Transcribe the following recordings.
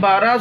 12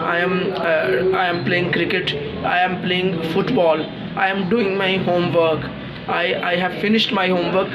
I am playing cricket, I am playing football, I am doing my homework, I have finished my homework.